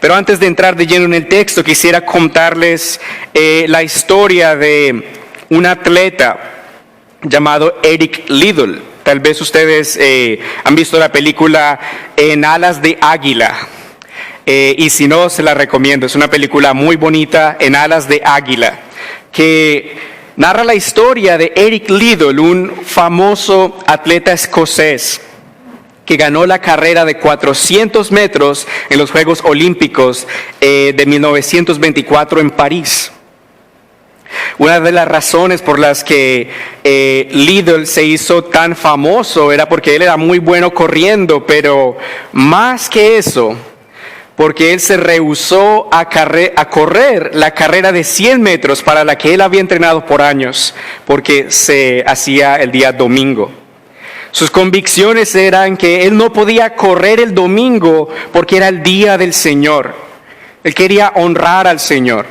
Pero antes de entrar de lleno en el texto, quisiera contarles la historia de un atleta llamado Eric Liddell. Tal vez ustedes han visto la película En alas de águila. Y si no, se la recomiendo. Es una película muy bonita, En alas de águila, que narra la historia de Eric Liddell, un famoso atleta escocés que ganó la carrera de 400 metros en los Juegos Olímpicos de 1924 en París. Una de las razones por las que Liddell se hizo tan famoso era porque él era muy bueno corriendo, pero más que eso, porque él se rehusó a correr la carrera de 100 metros para la que él había entrenado por años, porque se hacía el día domingo. Sus convicciones eran que él no podía correr el domingo porque era el día del Señor. Él quería honrar al Señor.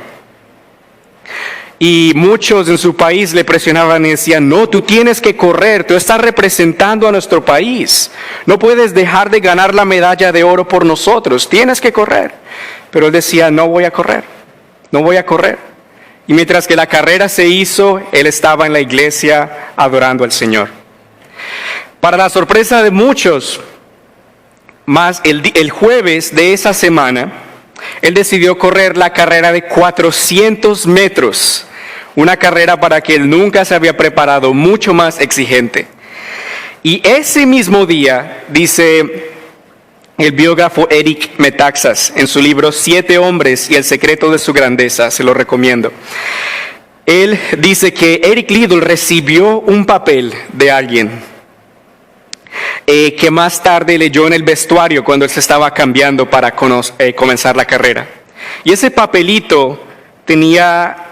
Y muchos en su país le presionaban y decían, no, tú tienes que correr, tú estás representando a nuestro país. No puedes dejar de ganar la medalla de oro por nosotros, tienes que correr. Pero él decía, no voy a correr, no voy a correr. Y mientras que la carrera se hizo, él estaba en la iglesia adorando al Señor. Para la sorpresa de muchos, más el jueves de esa semana, él decidió correr la carrera de 400 metros. Una carrera para que él nunca se había preparado, mucho más exigente. Y ese mismo día, dice el biógrafo Eric Metaxas en su libro 7 hombres y el secreto de su grandeza, se lo recomiendo. Él dice que Eric Liddell recibió un papel de alguien que más tarde leyó en el vestuario cuando él se estaba cambiando para comenzar la carrera. Y ese papelito tenía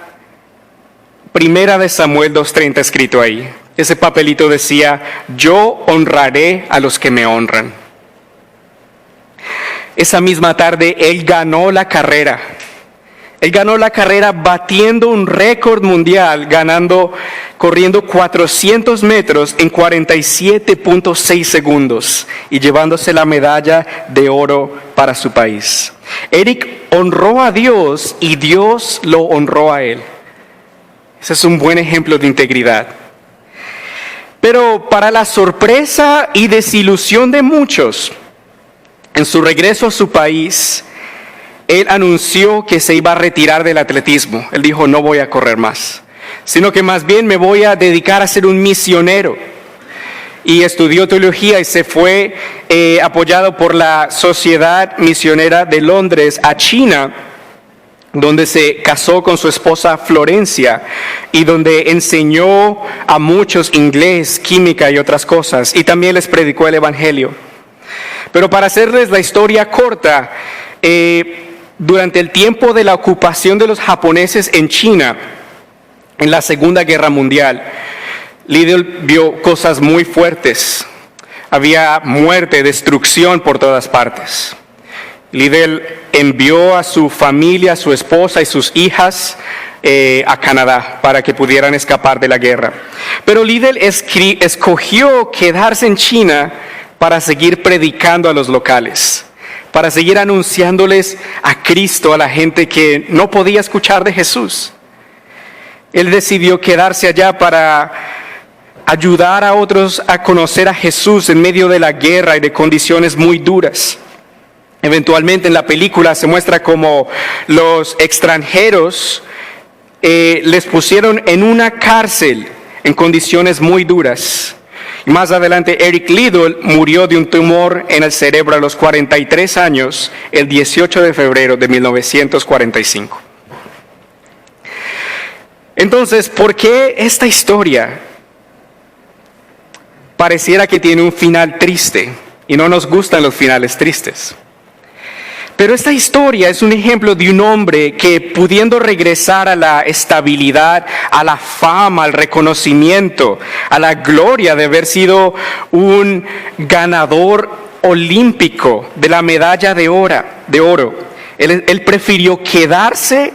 Primera de Samuel 2:30 escrito ahí. Ese papelito decía, yo honraré a los que me honran. Esa misma tarde él ganó la carrera. Él ganó la carrera batiendo un récord mundial, corriendo 400 metros en 47.6 segundos y llevándose la medalla de oro para su país. Eric honró a Dios y Dios lo honró a él. Ese es un buen ejemplo de integridad. Pero para la sorpresa y desilusión de muchos, en su regreso a su país, él anunció que se iba a retirar del atletismo. Él dijo, no voy a correr más, sino que más bien me voy a dedicar a ser un misionero. Y estudió teología y se fue apoyado por la Sociedad Misionera de Londres a China, donde se casó con su esposa Florencia y donde enseñó a muchos inglés, química y otras cosas. Y también les predicó el Evangelio. Pero para hacerles la historia corta, durante el tiempo de la ocupación de los japoneses en China, en la Segunda Guerra Mundial, Liddell vio cosas muy fuertes. Había muerte, destrucción por todas partes. Liddell envió a su familia, a su esposa y sus hijas a Canadá para que pudieran escapar de la guerra. Pero Liddell escogió quedarse en China para seguir predicando a los locales, para seguir anunciándoles a Cristo a la gente que no podía escuchar de Jesús. Él decidió quedarse allá para ayudar a otros a conocer a Jesús en medio de la guerra y de condiciones muy duras. Eventualmente en la película se muestra cómo los extranjeros les pusieron en una cárcel en condiciones muy duras. Y más adelante Eric Liddell murió de un tumor en el cerebro a los 43 años, el 18 de febrero de 1945. Entonces, ¿por qué esta historia pareciera que tiene un final triste? Y no nos gustan los finales tristes. Pero esta historia es un ejemplo de un hombre que, pudiendo regresar a la estabilidad, a la fama, al reconocimiento, a la gloria de haber sido un ganador olímpico de la medalla de oro, él prefirió quedarse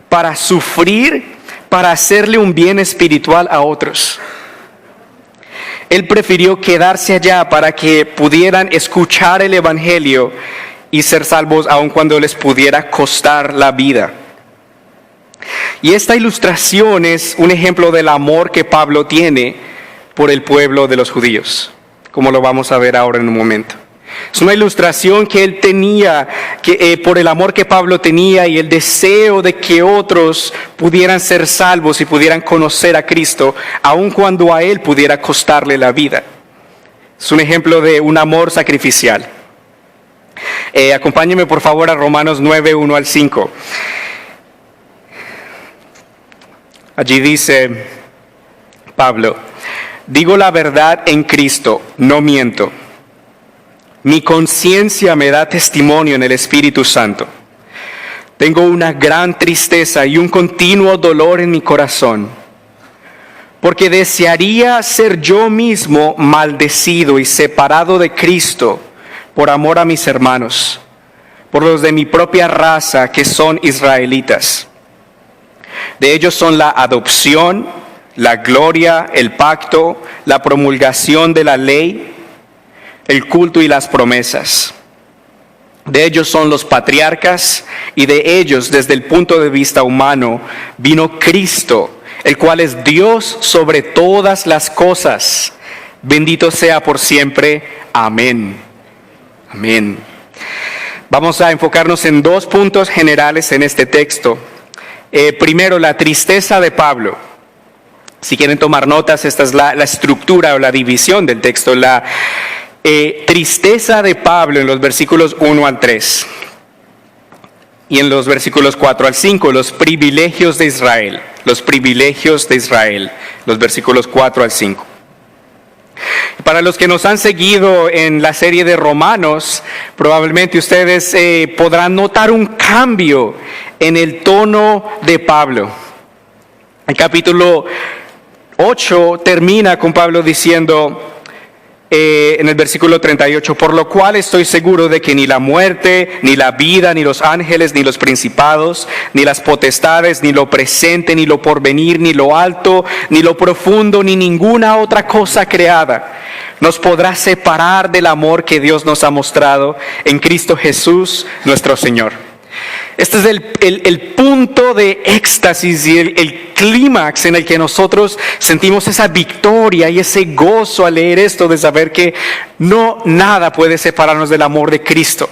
para sufrir, para hacerle un bien espiritual a otros. Él prefirió quedarse allá para que pudieran escuchar el Evangelio y ser salvos aun cuando les pudiera costar la vida. Y esta ilustración es un ejemplo del amor que Pablo tiene por el pueblo de los judíos, como lo vamos a ver ahora en un momento. Es una ilustración que él tenía, por el amor que Pablo tenía y el deseo de que otros pudieran ser salvos y pudieran conocer a Cristo, aun cuando a él pudiera costarle la vida. Es un ejemplo de un amor sacrificial. Acompáñenme por favor a Romanos 9, 1 al 5. Allí dice Pablo: digo la verdad en Cristo, no miento. Mi conciencia me da testimonio en el Espíritu Santo. Tengo una gran tristeza y un continuo dolor en mi corazón, porque desearía ser yo mismo maldecido y separado de Cristo por amor a mis hermanos, por los de mi propia raza que son israelitas. De ellos son la adopción, la gloria, el pacto, la promulgación de la ley, el culto y las promesas. De ellos son los patriarcas, y de ellos, desde el punto de vista humano, vino Cristo, el cual es Dios sobre todas las cosas. Bendito sea por siempre. Amén. Amén. Vamos a enfocarnos en dos puntos generales en este texto. Primero, la tristeza de Pablo. Si quieren tomar notas, esta es la estructura o la división del texto. La tristeza de Pablo en los versículos 1 al 3. Y en los versículos 4 al 5, los privilegios de Israel. Los privilegios de Israel. Los versículos 4 al 5. Para los que nos han seguido en la serie de Romanos, probablemente ustedes podrán notar un cambio en el tono de Pablo. El capítulo 8 termina con Pablo diciendo en el versículo 38, por lo cual estoy seguro de que ni la muerte, ni la vida, ni los ángeles, ni los principados, ni las potestades, ni lo presente, ni lo porvenir, ni lo alto, ni lo profundo, ni ninguna otra cosa creada nos podrá separar del amor que Dios nos ha mostrado en Cristo Jesús nuestro Señor. Este es el punto de éxtasis y el clímax en el que nosotros sentimos esa victoria y ese gozo al leer esto, de saber que nada puede separarnos del amor de Cristo.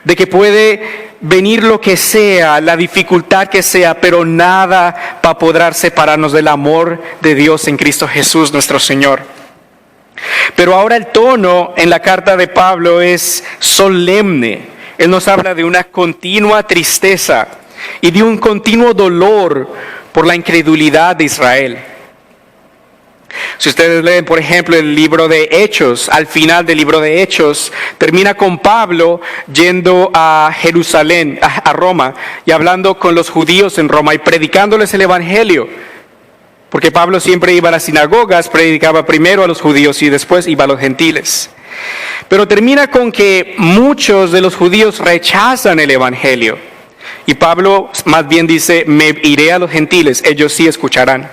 De que puede venir lo que sea, la dificultad que sea, pero nada va a poder separarnos del amor de Dios en Cristo Jesús nuestro Señor. Pero ahora el tono en la carta de Pablo es solemne. Él nos habla de una continua tristeza y de un continuo dolor por la incredulidad de Israel. Si ustedes leen, por ejemplo, el libro de Hechos, al final del libro de Hechos, termina con Pablo yendo a Jerusalén, a Roma, y hablando con los judíos en Roma y predicándoles el evangelio. Porque Pablo siempre iba a las sinagogas, predicaba primero a los judíos y después iba a los gentiles. Pero termina con que muchos de los judíos rechazan el evangelio. Y Pablo más bien dice, me iré a los gentiles, ellos sí escucharán.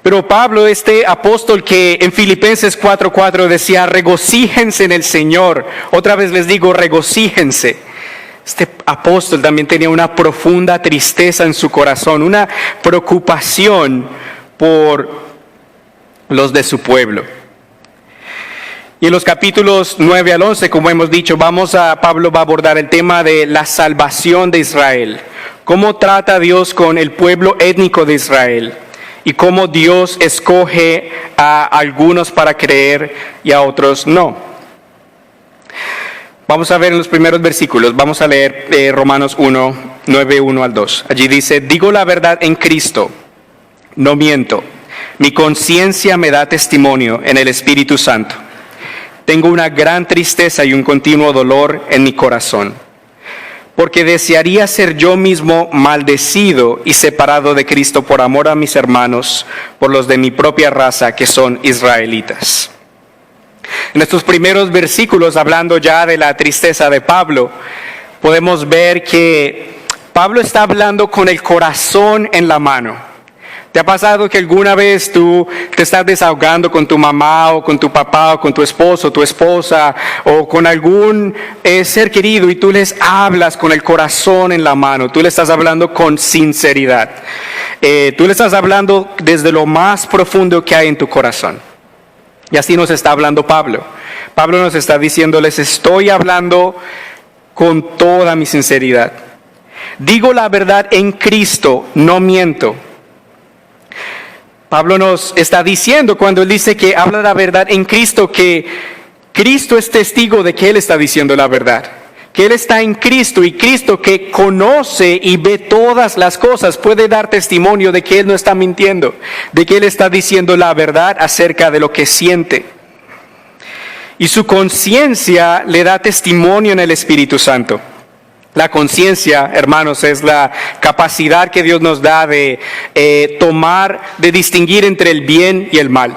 Pero Pablo, este apóstol que en Filipenses 4:4 decía, regocíjense en el Señor. Otra vez les digo, regocíjense. Este apóstol también tenía una profunda tristeza en su corazón, una preocupación por los de su pueblo. Y en los capítulos 9 al 11, como hemos dicho, Pablo va a abordar el tema de la salvación de Israel. Cómo trata Dios con el pueblo étnico de Israel. Y cómo Dios escoge a algunos para creer y a otros no. Vamos a ver en los primeros versículos, vamos a leer Romanos 1, 9, 1 al 2. Allí dice, digo la verdad en Cristo, no miento. Mi conciencia me da testimonio en el Espíritu Santo. Tengo una gran tristeza y un continuo dolor en mi corazón, porque desearía ser yo mismo maldecido y separado de Cristo por amor a mis hermanos, por los de mi propia raza que son israelitas. En estos primeros versículos, hablando ya de la tristeza de Pablo, podemos ver que Pablo está hablando con el corazón en la mano. ¿Te ha pasado que alguna vez tú te estás desahogando con tu mamá o con tu papá o con tu esposo, tu esposa o con algún ser querido y tú les hablas con el corazón en la mano? Tú le estás hablando con sinceridad. Tú le estás hablando desde lo más profundo que hay en tu corazón. Y así nos está hablando Pablo. Pablo nos está diciendo, les estoy hablando con toda mi sinceridad. Digo la verdad en Cristo, no miento. Pablo nos está diciendo cuando él dice que habla la verdad en Cristo, que Cristo es testigo de que él está diciendo la verdad. Que él está en Cristo y Cristo, que conoce y ve todas las cosas, puede dar testimonio de que él no está mintiendo, de que él está diciendo la verdad acerca de lo que siente. Y su conciencia le da testimonio en el Espíritu Santo. La conciencia, hermanos, es la capacidad que Dios nos da de de distinguir entre el bien y el mal.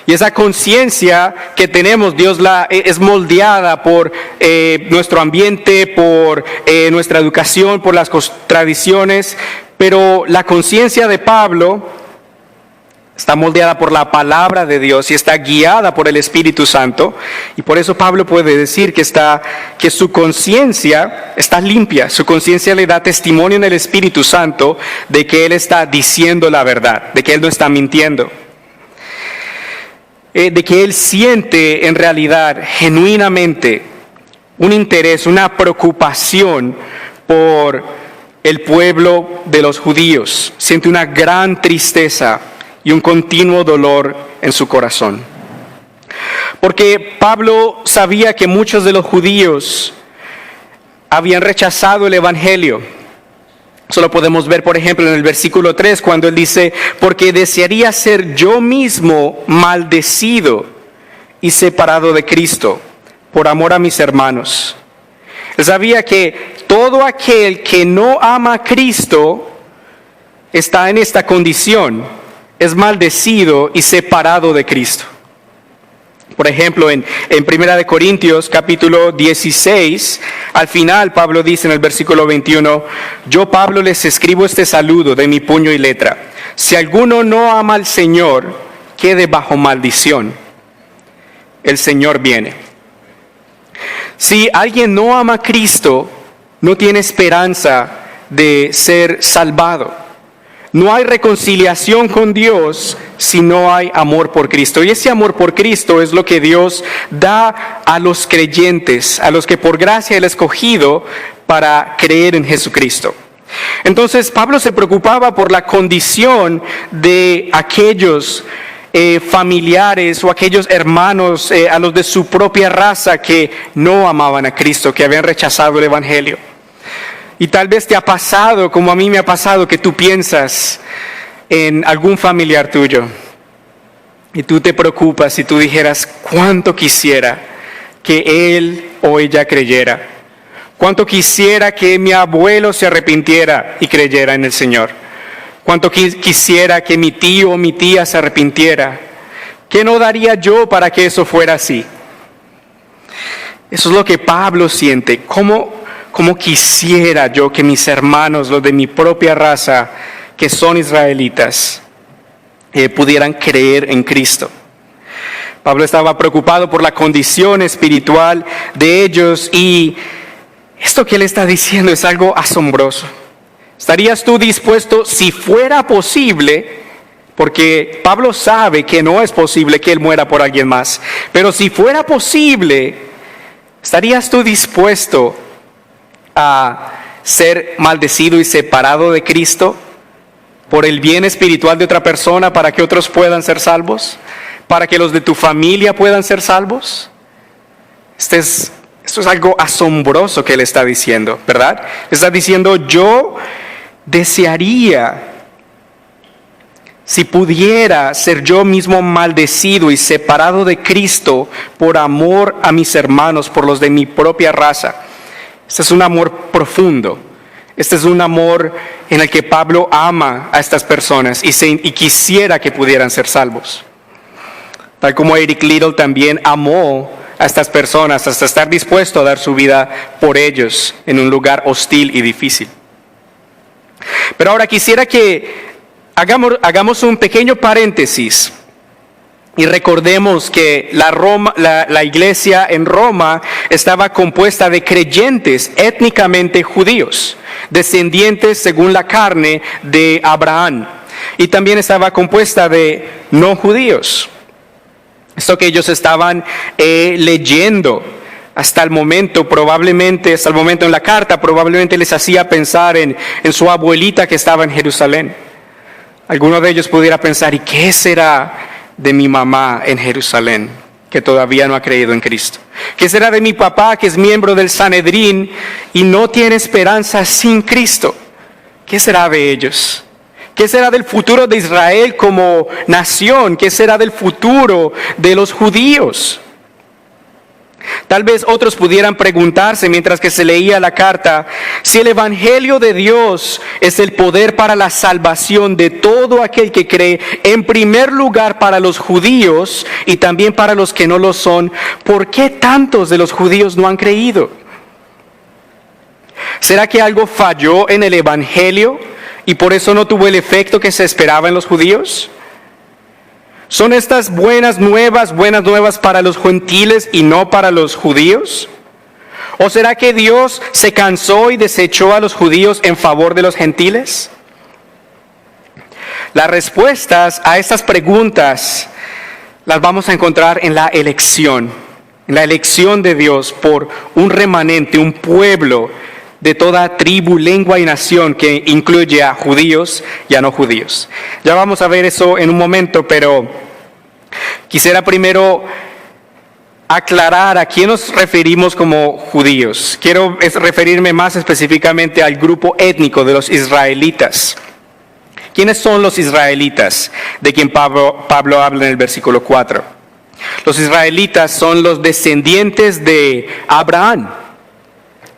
Y esa conciencia que tenemos, Dios es moldeada por nuestro ambiente, por nuestra educación, por las tradiciones, pero la conciencia de Pablo está moldeada por la palabra de Dios y está guiada por el Espíritu Santo. Y por eso Pablo puede decir que su conciencia está limpia. Su conciencia le da testimonio en el Espíritu Santo de que él está diciendo la verdad, de que él no está mintiendo. De que él siente en realidad, genuinamente, un interés, una preocupación por el pueblo de los judíos. Siente una gran tristeza y un continuo dolor en su corazón. Porque Pablo sabía que muchos de los judíos habían rechazado el Evangelio. Eso lo podemos ver, por ejemplo, en el versículo 3, cuando él dice, porque desearía ser yo mismo maldecido y separado de Cristo, por amor a mis hermanos. Él sabía que todo aquel que no ama a Cristo está en esta condición, es maldecido y separado de Cristo. Por ejemplo, en 1 Corintios capítulo 16, al final Pablo dice en el versículo 21, yo Pablo les escribo este saludo de mi puño y letra. Si alguno no ama al Señor, quede bajo maldición. El Señor viene. Si alguien no ama a Cristo, no tiene esperanza de ser salvado. No hay reconciliación con Dios si no hay amor por Cristo. Y ese amor por Cristo es lo que Dios da a los creyentes, a los que por gracia Él ha escogido para creer en Jesucristo. Entonces Pablo se preocupaba por la condición de aquellos familiares o aquellos hermanos a los de su propia raza que no amaban a Cristo, que habían rechazado el Evangelio. Y tal vez te ha pasado, como a mí me ha pasado, que tú piensas en algún familiar tuyo y tú te preocupas y tú dijeras, cuánto quisiera que él o ella creyera. Cuánto quisiera que mi abuelo se arrepintiera y creyera en el Señor. Cuánto quisiera que mi tío o mi tía se arrepintiera. ¿Qué no daría yo para que eso fuera así? Eso es lo que Pablo siente. ¿Cómo quisiera yo que mis hermanos, los de mi propia raza, que son israelitas, pudieran creer en Cristo? Pablo estaba preocupado por la condición espiritual de ellos y esto que él está diciendo es algo asombroso. ¿Estarías tú dispuesto, si fuera posible, porque Pablo sabe que no es posible que él muera por alguien más, pero si fuera posible, ¿estarías tú dispuesto a ser maldecido y separado de Cristo por el bien espiritual de otra persona para que otros puedan ser salvos? ¿Para que los de tu familia puedan ser salvos? Esto es algo asombroso que él está diciendo, ¿verdad? Está diciendo, yo desearía, si pudiera ser yo mismo maldecido y separado de Cristo por amor a mis hermanos, por los de mi propia raza. Este es un amor profundo. Este es un amor en el que Pablo ama a estas personas y quisiera que pudieran ser salvos. Tal como Eric Liddell también amó a estas personas hasta estar dispuesto a dar su vida por ellos en un lugar hostil y difícil. Pero ahora quisiera que hagamos un pequeño paréntesis y recordemos que la iglesia en Roma estaba compuesta de creyentes étnicamente judíos, descendientes según la carne de Abraham, y también estaba compuesta de no judíos. Esto que ellos estaban leyendo hasta el momento en la carta, probablemente les hacía pensar en su abuelita que estaba en Jerusalén. Alguno de ellos pudiera pensar, ¿y qué será de mi mamá en Jerusalén, que todavía no ha creído en Cristo? ¿Qué será de mi papá, que es miembro del Sanedrín y no tiene esperanza sin Cristo? ¿Qué será de ellos? ¿Qué será del futuro de Israel como nación? ¿Qué será del futuro de los judíos? Tal vez otros pudieran preguntarse mientras que se leía la carta, si el Evangelio de Dios es el poder para la salvación de todo aquel que cree, en primer lugar para los judíos y también para los que no lo son, ¿por qué tantos de los judíos no han creído? ¿Será que algo falló en el Evangelio y por eso no tuvo el efecto que se esperaba en los judíos? ¿Son estas buenas nuevas para los gentiles y no para los judíos? ¿O será que Dios se cansó y desechó a los judíos en favor de los gentiles? Las respuestas a estas preguntas las vamos a encontrar en la elección de Dios por un remanente, un pueblo de toda tribu, lengua y nación que incluye a judíos y a no judíos. Ya vamos a ver eso en un momento, pero quisiera primero aclarar a quién nos referimos como judíos. Quiero referirme más específicamente al grupo étnico de los israelitas. ¿Quiénes son los israelitas de quien Pablo habla en el versículo 4? Los israelitas son los descendientes de Abraham,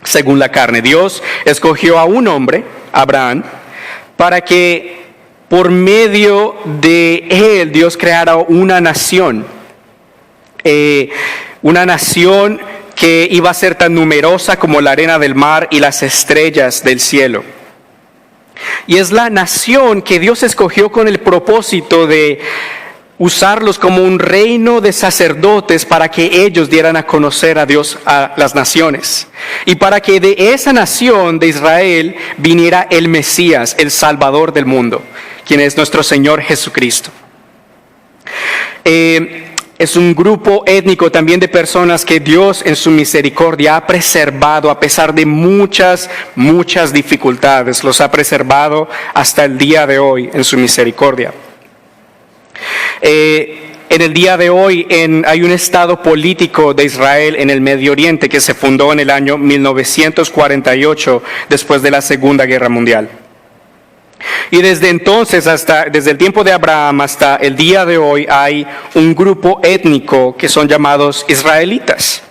según la carne. Dios escogió a un hombre, Abraham, para que por medio de él Dios creara una nación que iba a ser tan numerosa como la arena del mar y las estrellas del cielo. Y es la nación que Dios escogió con el propósito de usarlos como un reino de sacerdotes para que ellos dieran a conocer a Dios a las naciones. Y para que de esa nación de Israel viniera el Mesías, el Salvador del mundo, quien es nuestro Señor Jesucristo. Es un grupo étnico también de personas que Dios en su misericordia ha preservado a pesar de muchas dificultades. Los ha preservado hasta el día de hoy en su misericordia. En el día de hoy hay un estado político de Israel en el Medio Oriente que se fundó en el año 1948 después de la Segunda Guerra Mundial. Y desde entonces, desde el tiempo de Abraham hasta el día de hoy, hay un grupo étnico que son llamados israelitas.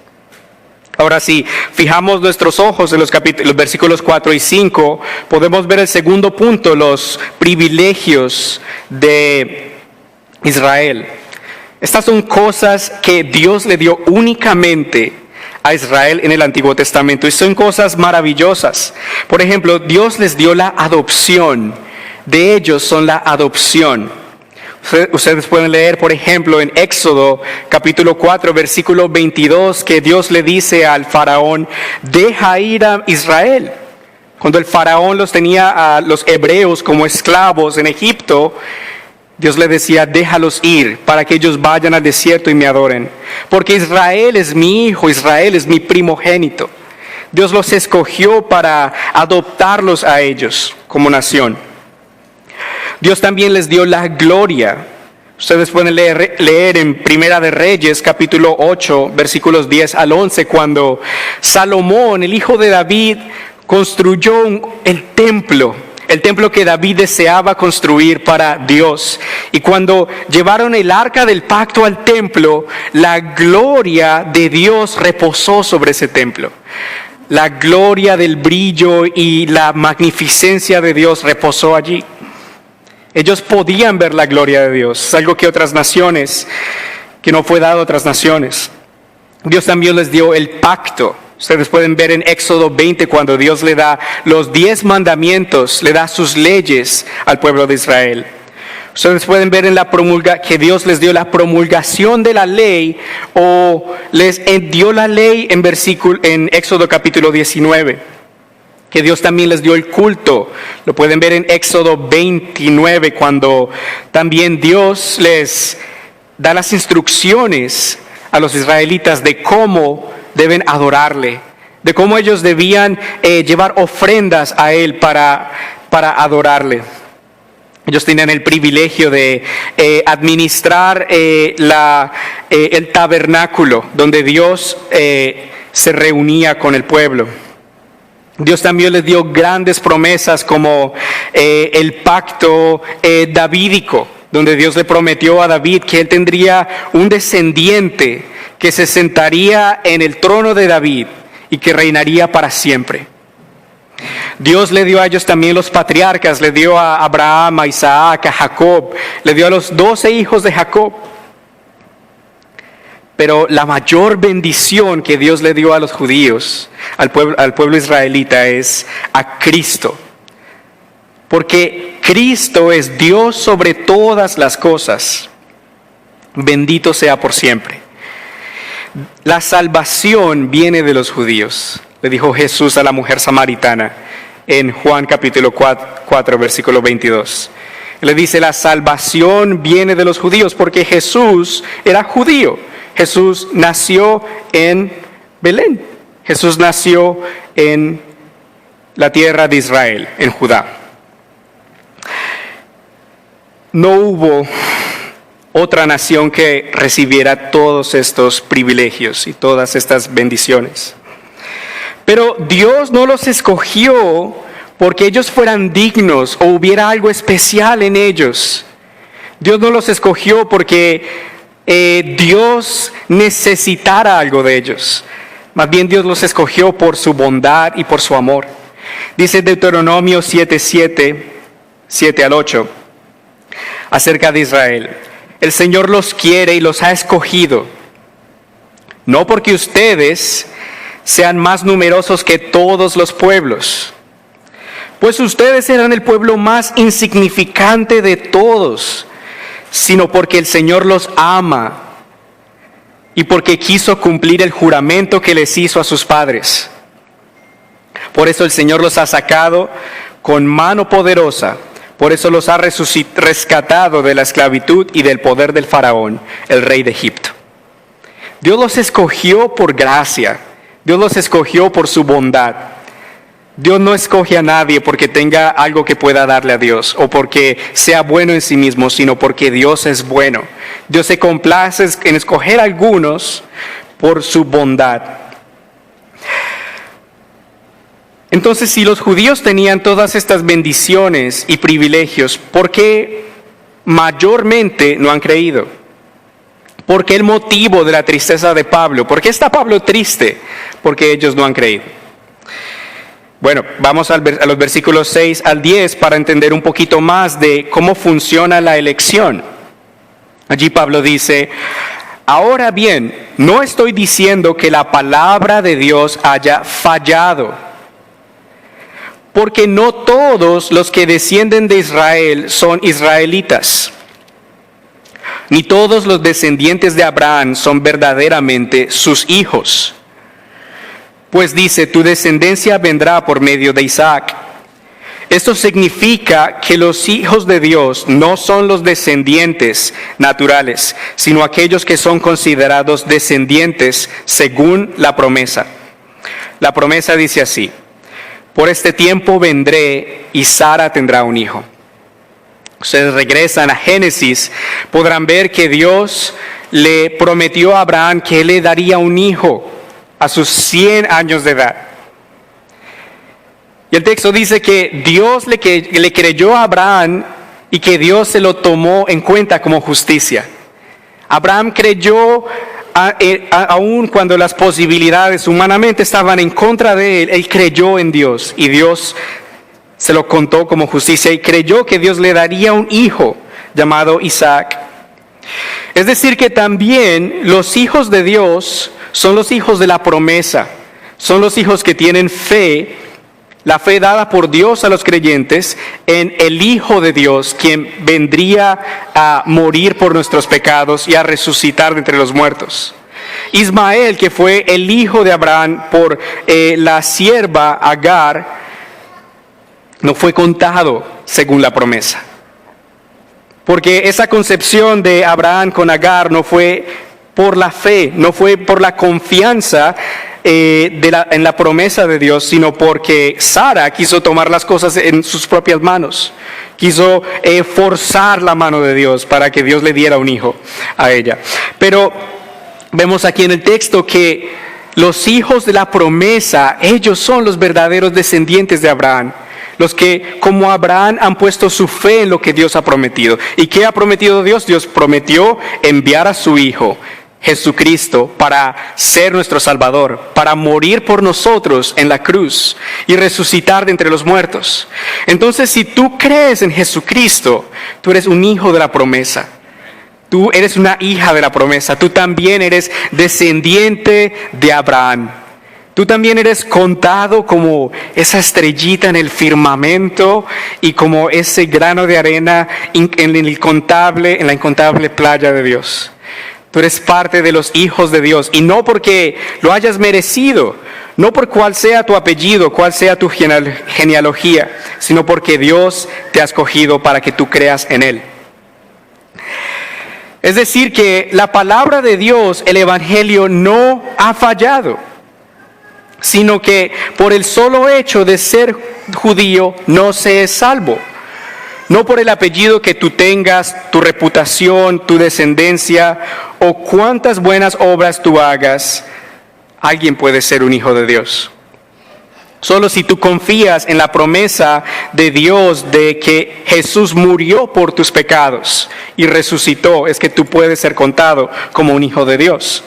Ahora, si fijamos nuestros ojos en los versículos 4 y 5, podemos ver el segundo punto, los privilegios de Israel. Estas son cosas que Dios le dio únicamente a Israel en el Antiguo Testamento y son cosas maravillosas. Por ejemplo, Dios les dio la adopción. De ellos son la adopción. Ustedes pueden leer, por ejemplo, en Éxodo capítulo 4, versículo 22, que Dios le dice al faraón, deja ir a Israel. Cuando el faraón los tenía a los hebreos como esclavos en Egipto, Dios le decía, déjalos ir para que ellos vayan al desierto y me adoren. Porque Israel es mi hijo, Israel es mi primogénito. Dios los escogió para adoptarlos a ellos como nación. Dios también les dio la gloria. Ustedes pueden leer en Primera de Reyes, capítulo 8, versículos 10 al 11, cuando Salomón, el hijo de David, construyó el templo que David deseaba construir para Dios. Y cuando llevaron el arca del pacto al templo, la gloria de Dios reposó sobre ese templo. La gloria del brillo y la magnificencia de Dios reposó allí. Ellos podían ver la gloria de Dios, es algo que otras naciones, que no fue dado a otras naciones. Dios también les dio el pacto. Ustedes pueden ver en Éxodo 20 cuando Dios le da los 10 mandamientos, le da sus leyes al pueblo de Israel. Ustedes pueden ver en que Dios les dio la promulgación de la ley o les dio la ley en Éxodo capítulo 19. Que Dios también les dio el culto. Lo pueden ver en Éxodo 29 cuando también Dios les da las instrucciones a los israelitas de cómo deben adorarle, de cómo ellos debían llevar ofrendas a Él para adorarle. Ellos tenían el privilegio de administrar el tabernáculo donde Dios se reunía con el pueblo. Dios también les dio grandes promesas como el pacto davídico, donde Dios le prometió a David que él tendría un descendiente que se sentaría en el trono de David y que reinaría para siempre. Dios le dio a ellos también los patriarcas, le dio a Abraham, a Isaac, a Jacob, le dio a los 12 hijos de Jacob. Pero la mayor bendición que Dios le dio a los judíos, al pueblo israelita, es a Cristo. Porque Cristo es Dios sobre todas las cosas. Bendito sea por siempre. La salvación viene de los judíos, le dijo Jesús a la mujer samaritana en Juan capítulo 4, versículo 22. Le dice, la salvación viene de los judíos porque Jesús era judío. Jesús nació en Belén. Jesús nació en la tierra de Israel, en Judá. No hubo otra nación que recibiera todos estos privilegios y todas estas bendiciones. Pero Dios no los escogió porque ellos fueran dignos o hubiera algo especial en ellos. Dios no los escogió porque Dios necesitara algo de ellos. Más bien Dios los escogió por su bondad y por su amor. Dice Deuteronomio 7 al 8, acerca de Israel. El Señor los quiere y los ha escogido, no porque ustedes sean más numerosos que todos los pueblos, pues ustedes eran el pueblo más insignificante de todos, sino porque el Señor los ama y porque quiso cumplir el juramento que les hizo a sus padres. Por eso el Señor los ha sacado con mano poderosa, por eso los ha rescatado de la esclavitud y del poder del faraón, el rey de Egipto. Dios los escogió por gracia, Dios los escogió por su bondad. Dios no escoge a nadie porque tenga algo que pueda darle a Dios o porque sea bueno en sí mismo, sino porque Dios es bueno. Dios se complace en escoger a algunos por su bondad. Entonces, si los judíos tenían todas estas bendiciones y privilegios, ¿por qué mayormente no han creído? ¿Por qué el motivo de la tristeza de Pablo? ¿Por qué está Pablo triste? Porque ellos no han creído. Bueno, vamos a los versículos 6 al 10 para entender un poquito más de cómo funciona la elección. Allí Pablo dice, ahora bien, no estoy diciendo que la palabra de Dios haya fallado, porque no todos los que descienden de Israel son israelitas, ni todos los descendientes de Abraham son verdaderamente sus hijos. Pues dice, tu descendencia vendrá por medio de Isaac. Esto significa que los hijos de Dios no son los descendientes naturales, sino aquellos que son considerados descendientes según la promesa. La promesa dice así, por este tiempo vendré y Sara tendrá un hijo. Ustedes regresan a Génesis, podrán ver que Dios le prometió a Abraham que él le daría un hijo a sus 100 años de edad. Y el texto dice que Dios le creyó a Abraham y que Dios se lo tomó en cuenta como justicia. Abraham creyó aun cuando las posibilidades humanamente estaban en contra de él creyó en Dios y Dios se lo contó como justicia y creyó que Dios le daría un hijo llamado Isaac. Es decir que también los hijos de Dios son los hijos de la promesa, son los hijos que tienen fe La fe dada por Dios a los creyentes en el Hijo de Dios, quien vendría a morir por nuestros pecados y a resucitar de entre los muertos. Ismael, que fue el hijo de Abraham por la sierva Agar, no fue contado según la promesa. Porque esa concepción de Abraham con Agar no fue por la fe, no fue por la confianza en la promesa de Dios, sino porque Sara quiso tomar las cosas en sus propias manos. Quiso forzar la mano de Dios para que Dios le diera un hijo a ella. Pero vemos aquí en el texto que los hijos de la promesa, ellos son los verdaderos descendientes de Abraham. Los que, como Abraham, han puesto su fe en lo que Dios ha prometido. ¿Y qué ha prometido Dios? Dios prometió enviar a su Hijo, Jesucristo, para ser nuestro Salvador, para morir por nosotros en la cruz y resucitar de entre los muertos. Entonces, si tú crees en Jesucristo, tú eres un hijo de la promesa. Tú eres una hija de la promesa. Tú también eres descendiente de Abraham. Tú también eres contado como esa estrellita en el firmamento y como ese grano de arena en la incontable playa de Dios. Tú eres parte de los hijos de Dios, y no porque lo hayas merecido, no por cuál sea tu apellido, cuál sea tu genealogía, sino porque Dios te ha escogido para que tú creas en Él. Es decir, que la palabra de Dios, el Evangelio, no ha fallado, sino que por el solo hecho de ser judío no se es salvo. No por el apellido que tú tengas, tu reputación, tu descendencia o cuántas buenas obras tú hagas, alguien puede ser un hijo de Dios. Solo si tú confías en la promesa de Dios de que Jesús murió por tus pecados y resucitó, es que tú puedes ser contado como un hijo de Dios.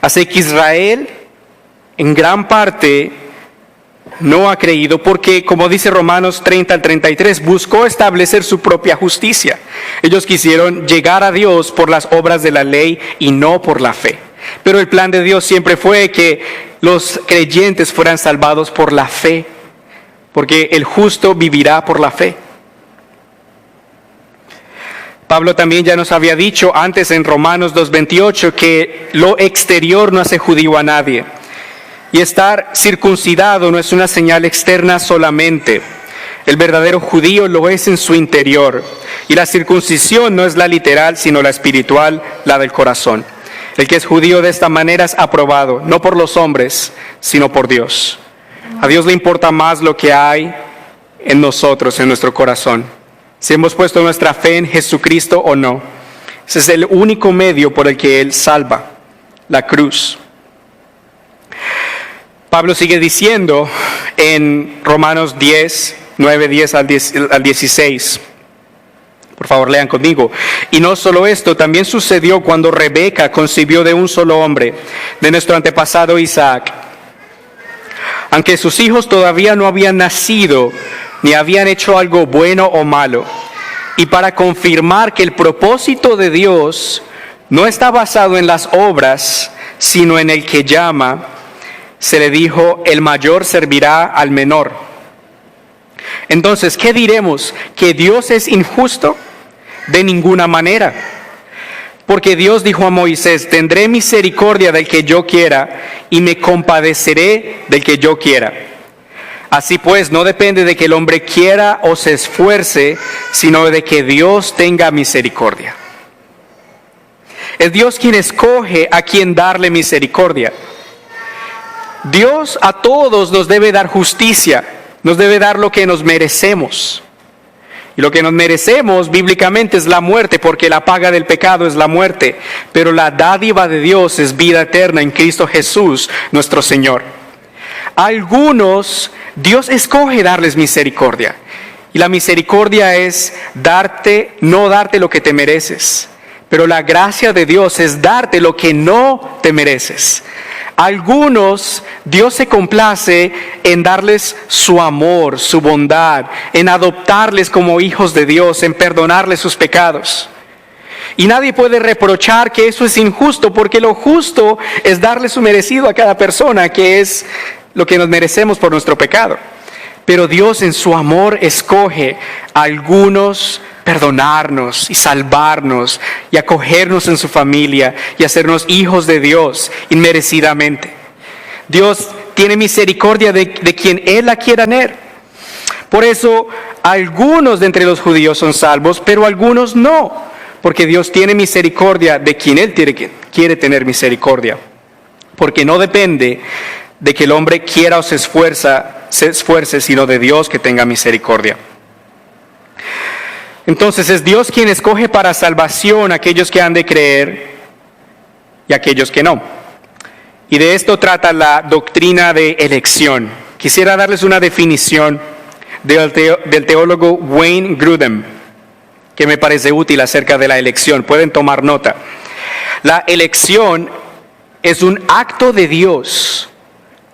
Así que Israel, en gran parte, no ha creído porque, como dice Romanos 30 al 33, buscó establecer su propia justicia. Ellos quisieron llegar a Dios por las obras de la ley y no por la fe. Pero el plan de Dios siempre fue que los creyentes fueran salvados por la fe, porque el justo vivirá por la fe. Pablo también ya nos había dicho antes en Romanos 2:28 que lo exterior no hace judío a nadie. Y estar circuncidado no es una señal externa solamente. El verdadero judío lo es en su interior. Y la circuncisión no es la literal, sino la espiritual, la del corazón. El que es judío de esta manera es aprobado, no por los hombres, sino por Dios. A Dios le importa más lo que hay en nosotros, en nuestro corazón. Si hemos puesto nuestra fe en Jesucristo o no. Ese es el único medio por el que Él salva, la cruz. Pablo sigue diciendo en Romanos 10, 9, 10 al 16. Por favor, lean conmigo. Y no solo esto, también sucedió cuando Rebeca concibió de un solo hombre, de nuestro antepasado Isaac. Aunque sus hijos todavía no habían nacido, ni habían hecho algo bueno o malo. Y para confirmar que el propósito de Dios no está basado en las obras, sino en el que llama, se le dijo, el mayor servirá al menor. Entonces, ¿qué diremos? ¿Que Dios es injusto? De ninguna manera. Porque Dios dijo a Moisés, tendré misericordia del que yo quiera y me compadeceré del que yo quiera. Así pues, no depende de que el hombre quiera o se esfuerce, sino de que Dios tenga misericordia. Es Dios quien escoge a quien darle misericordia. Dios a todos nos debe dar justicia, nos debe dar lo que nos merecemos. Y lo que nos merecemos bíblicamente es la muerte, porque la paga del pecado es la muerte. Pero la dádiva de Dios es vida eterna en Cristo Jesús, nuestro Señor. A algunos Dios escoge darles misericordia. Y la misericordia es no darte lo que te mereces. Pero la gracia de Dios es darte lo que no te mereces. Algunos, Dios se complace en darles su amor, su bondad, en adoptarles como hijos de Dios, en perdonarles sus pecados. Y nadie puede reprochar que eso es injusto, porque lo justo es darle su merecido a cada persona, que es lo que nos merecemos por nuestro pecado. Pero Dios en su amor escoge a algunos perdonarnos y salvarnos y acogernos en su familia y hacernos hijos de Dios inmerecidamente. Dios tiene misericordia de quien Él la quiera tener. Por eso algunos de entre los judíos son salvos, pero algunos no, porque Dios tiene misericordia de quien Él quiere tener misericordia. Porque no depende de que el hombre quiera o se esfuerce, sino de Dios que tenga misericordia. Entonces es Dios quien escoge para salvación a aquellos que han de creer y a aquellos que no. Y de esto trata la doctrina de elección. Quisiera darles una definición del teólogo Wayne Grudem, que me parece útil acerca de la elección. Pueden tomar nota. La elección es un acto de Dios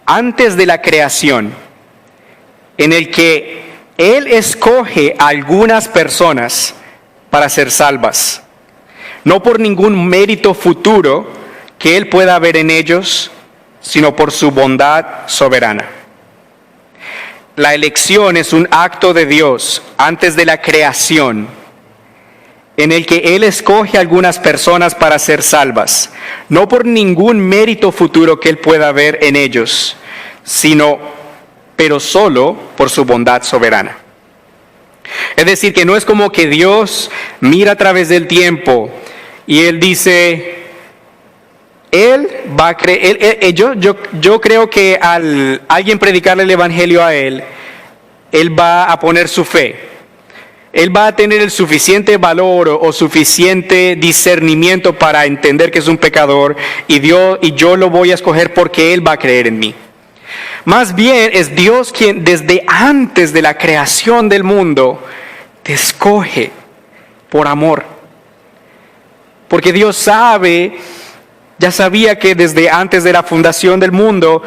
antes de la creación, en el que Él escoge a algunas personas para ser salvas, no por ningún mérito futuro que Él pueda ver en ellos, sino por su bondad soberana. La elección es un acto de Dios antes de la creación, en el que Él escoge a algunas personas para ser salvas, no por ningún mérito futuro que Él pueda ver en ellos, pero solo por su bondad soberana. Es decir, que no es como que Dios mira a través del tiempo y Él dice, Él va a creer, yo creo que al alguien predicarle el evangelio a Él va a poner su fe. Él va a tener el suficiente valor o suficiente discernimiento para entender que es un pecador y yo lo voy a escoger porque Él va a creer en mí. Más bien es Dios quien desde antes de la creación del mundo te escoge por amor. Porque Dios ya sabía que desde antes de la fundación del mundo,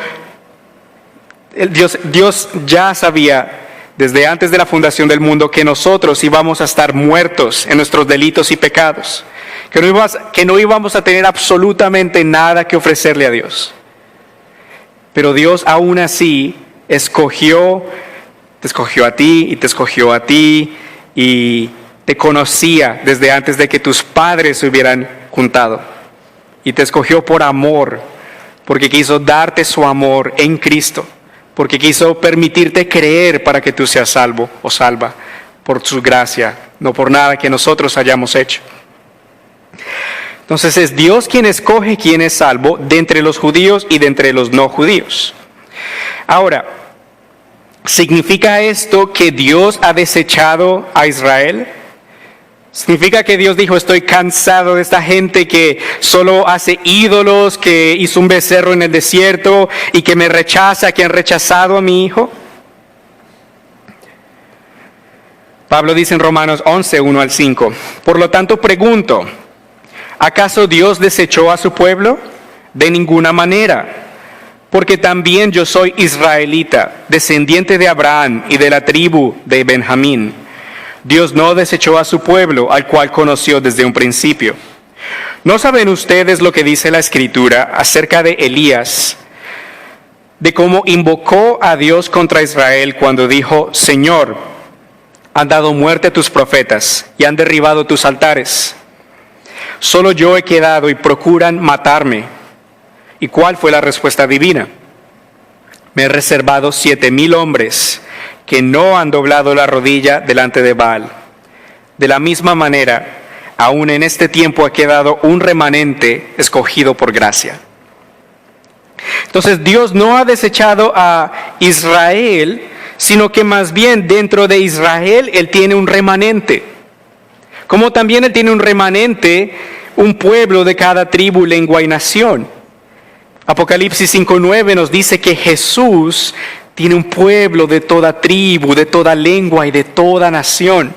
Dios ya sabía desde antes de la fundación del mundo que nosotros íbamos a estar muertos en nuestros delitos y pecados, que no íbamos a tener absolutamente nada que ofrecerle a Dios. Pero Dios aún así te escogió a ti y te escogió a ti y te conocía desde antes de que tus padres se hubieran juntado. Y te escogió por amor, porque quiso darte su amor en Cristo, porque quiso permitirte creer para que tú seas salvo o salva por su gracia, no por nada que nosotros hayamos hecho. Entonces es Dios quien escoge quién es salvo de entre los judíos y de entre los no judíos. Ahora, ¿significa esto que Dios ha desechado a Israel? ¿Significa que Dios dijo, estoy cansado de esta gente que solo hace ídolos, que hizo un becerro en el desierto y que me rechaza, que han rechazado a mi hijo? Pablo dice en Romanos 11, 1 al 5, por lo tanto pregunto, ¿acaso Dios desechó a su pueblo? De ninguna manera, porque también yo soy israelita, descendiente de Abraham y de la tribu de Benjamín. Dios no desechó a su pueblo, al cual conoció desde un principio. ¿No saben ustedes lo que dice la Escritura acerca de Elías, de cómo invocó a Dios contra Israel cuando dijo, Señor, han dado muerte a tus profetas y han derribado tus altares? Solo yo he quedado y procuran matarme. ¿Y cuál fue la respuesta divina? Me he reservado 7,000 hombres que no han doblado la rodilla delante de Baal. De la misma manera, aún en este tiempo ha quedado un remanente escogido por gracia. Entonces Dios no ha desechado a Israel, sino que más bien dentro de Israel Él tiene un remanente. Como también Él tiene un remanente, un pueblo de cada tribu, lengua y nación. Apocalipsis 5:9 nos dice que Jesús tiene un pueblo de toda tribu, de toda lengua y de toda nación.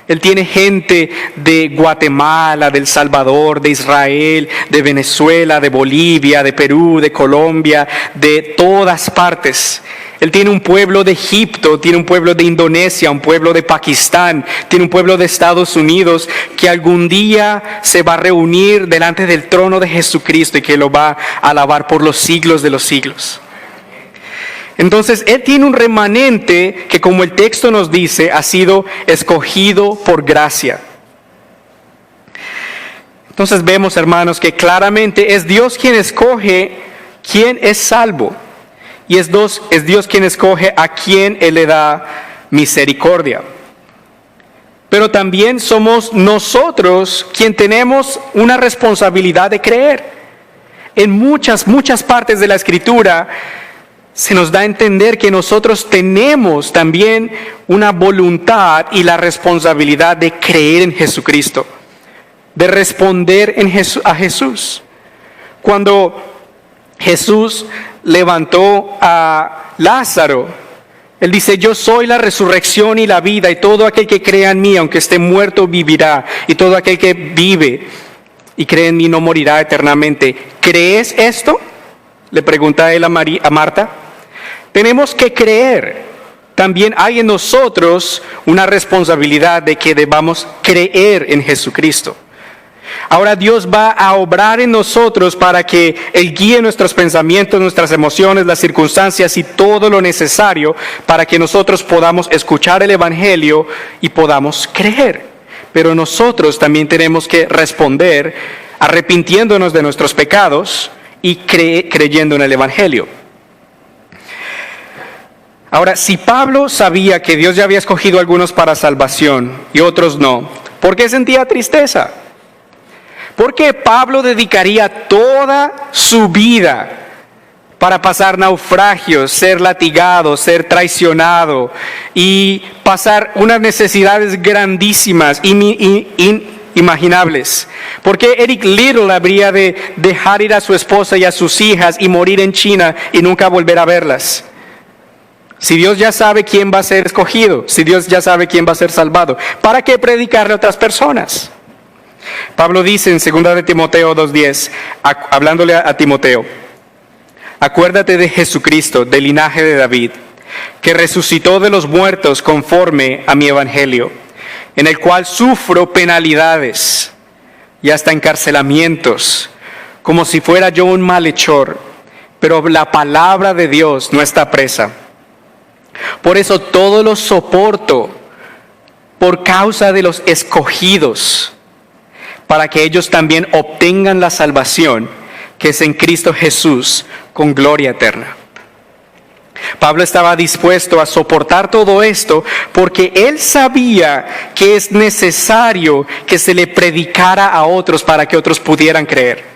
Él tiene gente de Guatemala, de El Salvador, de Israel, de Venezuela, de Bolivia, de Perú, de Colombia, de todas partes. Él tiene un pueblo de Egipto, tiene un pueblo de Indonesia, un pueblo de Pakistán, tiene un pueblo de Estados Unidos que algún día se va a reunir delante del trono de Jesucristo y que lo va a alabar por los siglos de los siglos. Entonces, Él tiene un remanente que, como el texto nos dice, ha sido escogido por gracia. Entonces vemos, hermanos, que claramente es Dios quien escoge quién es salvo. Y es Dios quien escoge a quien Él le da misericordia. Pero también somos nosotros quien tenemos una responsabilidad de creer. En muchas partes de la Escritura se nos da a entender que nosotros tenemos también una voluntad y la responsabilidad de creer en Jesucristo, de responder a Jesús. Cuando Jesús levantó a Lázaro, Él dice: yo soy la resurrección y la vida, y todo aquel que crea en mí, aunque esté muerto, vivirá. Y todo aquel que vive y cree en mí no morirá eternamente. ¿Crees esto?, le pregunta él a Marta. Tenemos que creer. También hay en nosotros una responsabilidad de que debamos creer en Jesucristo. Ahora Dios va a obrar en nosotros para que Él guíe nuestros pensamientos, nuestras emociones, las circunstancias y todo lo necesario para que nosotros podamos escuchar el Evangelio y podamos creer. Pero nosotros también tenemos que responder arrepintiéndonos de nuestros pecados y creyendo en el Evangelio. Ahora, si Pablo sabía que Dios ya había escogido a algunos para salvación y otros no, ¿por qué sentía tristeza? ¿Por qué Pablo dedicaría toda su vida para pasar naufragios, ser latigado, ser traicionado y pasar unas necesidades grandísimas, inimaginables? ¿Por qué Eric Liddell habría de dejar ir a su esposa y a sus hijas y morir en China y nunca volver a verlas? Si Dios ya sabe quién va a ser escogido, si Dios ya sabe quién va a ser salvado, ¿para qué predicarle a otras personas? Pablo dice en 2 de Timoteo 2:10, hablándole a Timoteo: acuérdate de Jesucristo, del linaje de David, que resucitó de los muertos conforme a mi evangelio, en el cual sufro penalidades y hasta encarcelamientos, como si fuera yo un malhechor, pero la palabra de Dios no está presa. Por eso todo lo soporto por causa de los escogidos, para que ellos también obtengan la salvación que es en Cristo Jesús con gloria eterna. Pablo estaba dispuesto a soportar todo esto porque él sabía que es necesario que se le predicara a otros para que otros pudieran creer.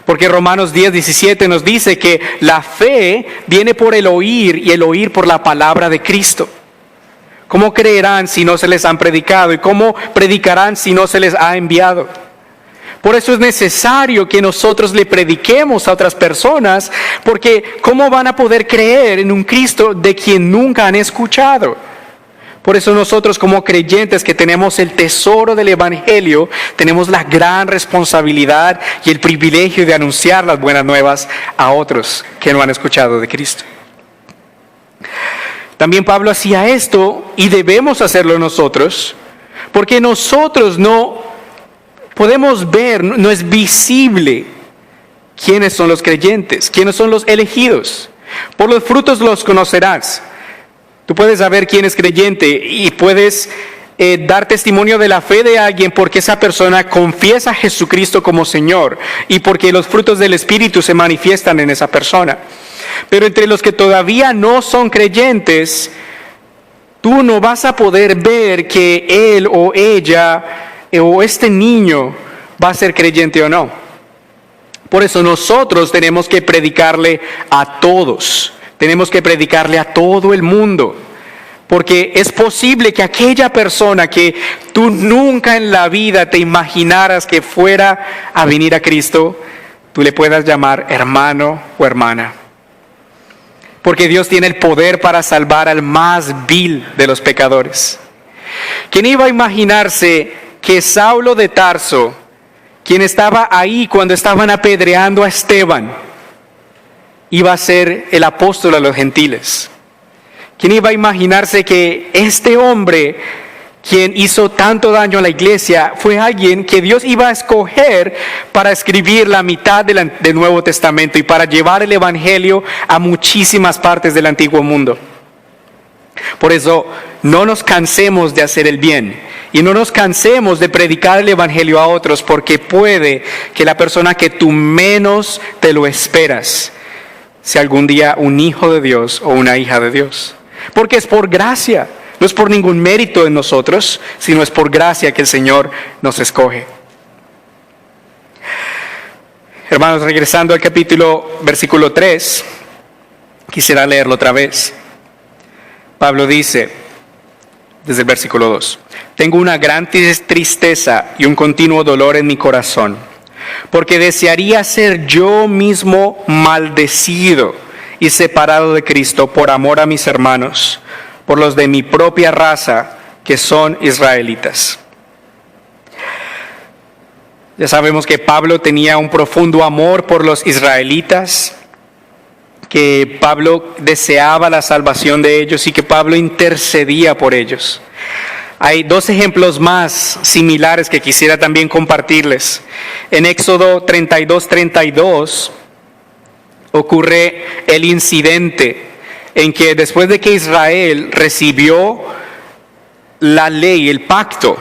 Porque Romanos 10:17 nos dice que la fe viene por el oír y el oír por la palabra de Cristo. ¿Cómo creerán si no se les han predicado? ¿Y cómo predicarán si no se les ha enviado? Por eso es necesario que nosotros le prediquemos a otras personas, porque ¿cómo van a poder creer en un Cristo de quien nunca han escuchado? Por eso nosotros, como creyentes que tenemos el tesoro del Evangelio, tenemos la gran responsabilidad y el privilegio de anunciar las buenas nuevas a otros que no han escuchado de Cristo. También Pablo hacía esto, y debemos hacerlo nosotros, porque nosotros no podemos ver, no es visible quiénes son los creyentes, quiénes son los elegidos. Por los frutos los conocerás. Tú puedes saber quién es creyente y puedes dar testimonio de la fe de alguien porque esa persona confiesa a Jesucristo como Señor y porque los frutos del Espíritu se manifiestan en esa persona. Pero entre los que todavía no son creyentes, tú no vas a poder ver que él o ella o este niño va a ser creyente o no. Por eso nosotros tenemos que predicarle a todos, tenemos que predicarle a todo el mundo, porque es posible que aquella persona que tú nunca en la vida te imaginaras que fuera a venir a Cristo, tú le puedas llamar hermano o hermana. Porque Dios tiene el poder para salvar al más vil de los pecadores. ¿Quién iba a imaginarse que Saulo de Tarso, quien estaba ahí cuando estaban apedreando a Esteban, iba a ser el apóstol a los gentiles? ¿Quién iba a imaginarse que este hombre, quien hizo tanto daño a la iglesia, fue alguien que Dios iba a escoger para escribir la mitad del Nuevo Testamento y para llevar el Evangelio a muchísimas partes del antiguo mundo. Por eso, no nos cansemos de hacer el bien y no nos cansemos de predicar el Evangelio a otros, porque puede que la persona que tú menos te lo esperas sea algún día un hijo de Dios o una hija de Dios. Porque es por gracia, no es por ningún mérito en nosotros, sino es por gracia que el Señor nos escoge. Hermanos, regresando al versículo 3, quisiera leerlo otra vez. Pablo dice, desde el versículo 2, tengo una gran tristeza y un continuo dolor en mi corazón, porque desearía ser yo mismo maldecido y separado de Cristo por amor a mis hermanos, por los de mi propia raza, que son israelitas. Ya sabemos que Pablo tenía un profundo amor por los israelitas, que Pablo deseaba la salvación de ellos y que Pablo intercedía por ellos. Hay dos ejemplos más similares que quisiera también compartirles. En Éxodo 32 ocurre el incidente en que después de que Israel recibió la ley, el pacto,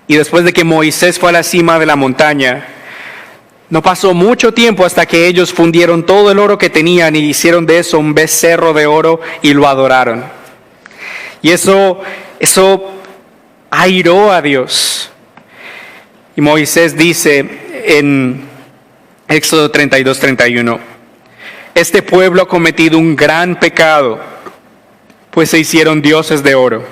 y después de que Moisés fue a la cima de la montaña, no pasó mucho tiempo hasta que ellos fundieron todo el oro que tenían y hicieron de eso un becerro de oro y lo adoraron. Y eso airó a Dios. Y Moisés dice en Éxodo 32:31, este pueblo ha cometido un gran pecado, pues se hicieron dioses de oro.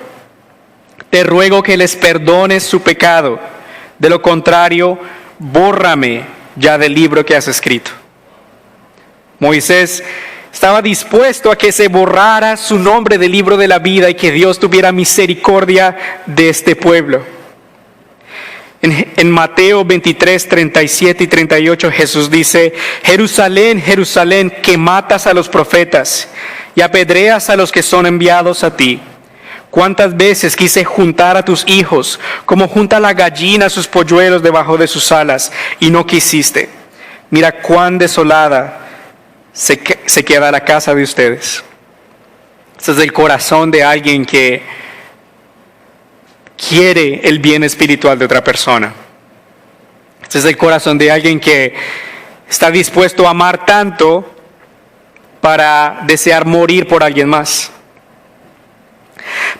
Te ruego que les perdones su pecado, de lo contrario, bórrame ya del libro que has escrito. Moisés estaba dispuesto a que se borrara su nombre del libro de la vida y que Dios tuviera misericordia de este pueblo. En Mateo 23, 37 y 38 Jesús dice, Jerusalén, Jerusalén, que matas a los profetas y apedreas a los que son enviados a ti. ¿Cuántas veces quise juntar a tus hijos, como junta la gallina sus polluelos debajo de sus alas, y no quisiste? Mira cuán desolada se queda la casa de ustedes. Este es el corazón de alguien que quiere el bien espiritual de otra persona. Este es el corazón de alguien que está dispuesto a amar tanto para desear morir por alguien más.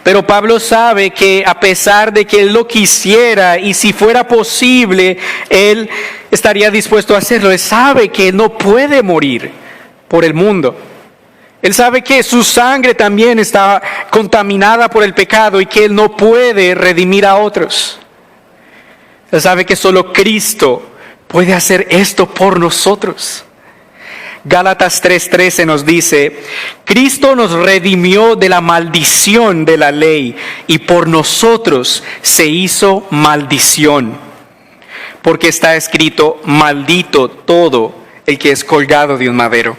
Pero Pablo sabe que a pesar de que él lo quisiera y si fuera posible, él estaría dispuesto a hacerlo. Él sabe que no puede morir por el mundo. Él sabe que su sangre también está contaminada por el pecado y que él no puede redimir a otros. Él sabe que solo Cristo puede hacer esto por nosotros. Gálatas 3:13 nos dice, Cristo nos redimió de la maldición de la ley y por nosotros se hizo maldición. Porque está escrito, maldito todo el que es colgado de un madero.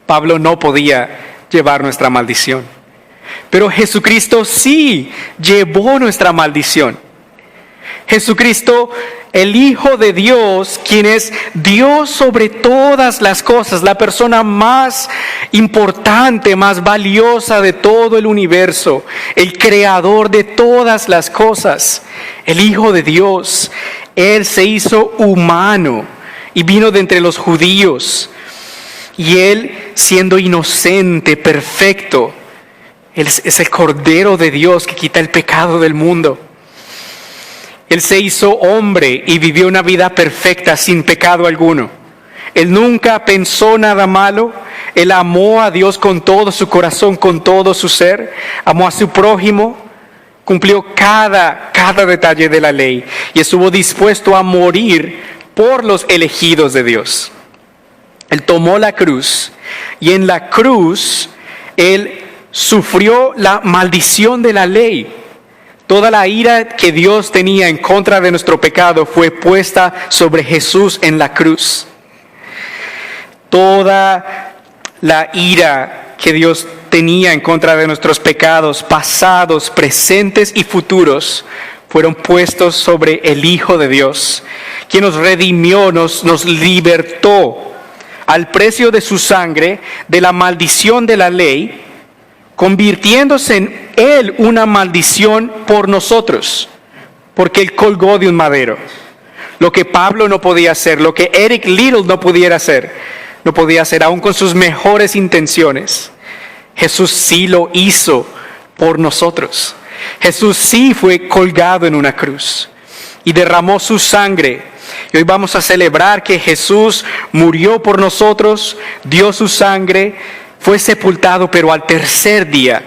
Pablo no podía llevar nuestra maldición, pero Jesucristo sí llevó nuestra maldición. Jesucristo, el Hijo de Dios, quien es Dios sobre todas las cosas, la persona más importante, más valiosa de todo el universo, el creador de todas las cosas, el Hijo de Dios, Él se hizo humano y vino de entre los judíos. Y Él, siendo inocente, perfecto, Él es el Cordero de Dios que quita el pecado del mundo. Él se hizo hombre y vivió una vida perfecta sin pecado alguno. Él nunca pensó nada malo. Él amó a Dios con todo su corazón, con todo su ser. Amó a su prójimo. Cumplió cada detalle de la ley. Y estuvo dispuesto a morir por los elegidos de Dios. Él tomó la cruz. Y en la cruz, Él sufrió la maldición de la ley. Toda la ira que Dios tenía en contra de nuestro pecado fue puesta sobre Jesús en la cruz. Toda la ira que Dios tenía en contra de nuestros pecados pasados, presentes y futuros, fueron puestos sobre el Hijo de Dios, quien nos redimió, nos libertó al precio de su sangre de la maldición de la ley, convirtiéndose en Él una maldición por nosotros, porque Él colgó de un madero. Lo que Pablo no podía hacer, lo que Eric Liddell no podía hacer aún con sus mejores intenciones. Jesús sí lo hizo por nosotros. Jesús sí fue colgado en una cruz y derramó su sangre. Y hoy vamos a celebrar que Jesús murió por nosotros, dio su sangre, fue sepultado, pero al tercer día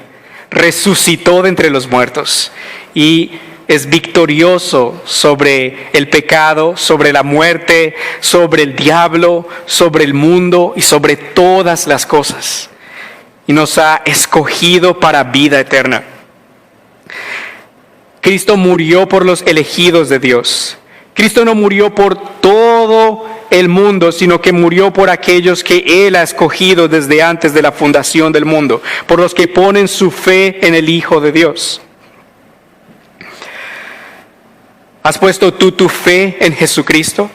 resucitó de entre los muertos y es victorioso sobre el pecado, sobre la muerte, sobre el diablo, sobre el mundo y sobre todas las cosas. Y nos ha escogido para vida eterna. Cristo murió por los elegidos de Dios. Cristo no murió por todo el mundo, sino que murió por aquellos que Él ha escogido desde antes de la fundación del mundo, por los que ponen su fe en el Hijo de Dios. ¿Has puesto tú tu fe en Jesucristo?